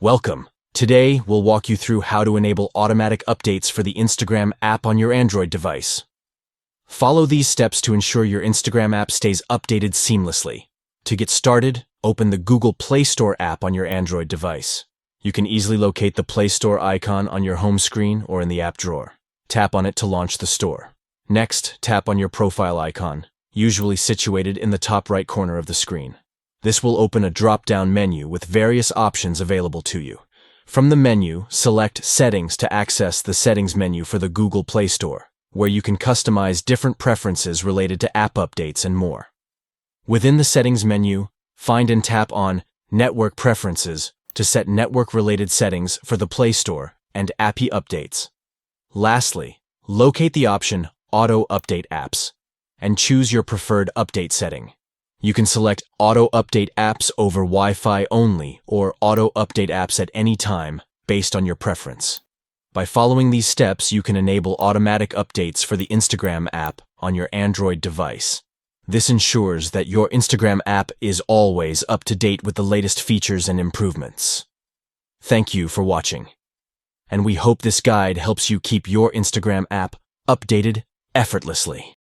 Welcome. Today, we'll walk you through how to enable automatic updates for the Instagram app on your Android device. Follow these steps to ensure your Instagram app stays updated seamlessly. To get started, open the Google Play Store app on your Android device. You can easily locate the Play Store icon on your home screen or in the app drawer. Tap on it to launch the store. Next, tap on your profile icon, usually situated in the top right corner of the screen. This will open a drop-down menu with various options available to you. From the menu, select Settings to access the Settings menu for the Google Play Store, where you can customize different preferences related to app updates and more. Within the Settings menu, find and tap on Network Preferences to set network-related settings for the Play Store and appy updates. Lastly, locate the option Auto Update Apps and choose your preferred update setting. You can select Auto Update Apps over Wi-Fi only or Auto Update Apps at any time based on your preference. By following these steps, you can enable automatic updates for the Instagram app on your Android device. This ensures that your Instagram app is always up to date with the latest features and improvements. Thank you for watching, and we hope this guide helps you keep your Instagram app updated effortlessly.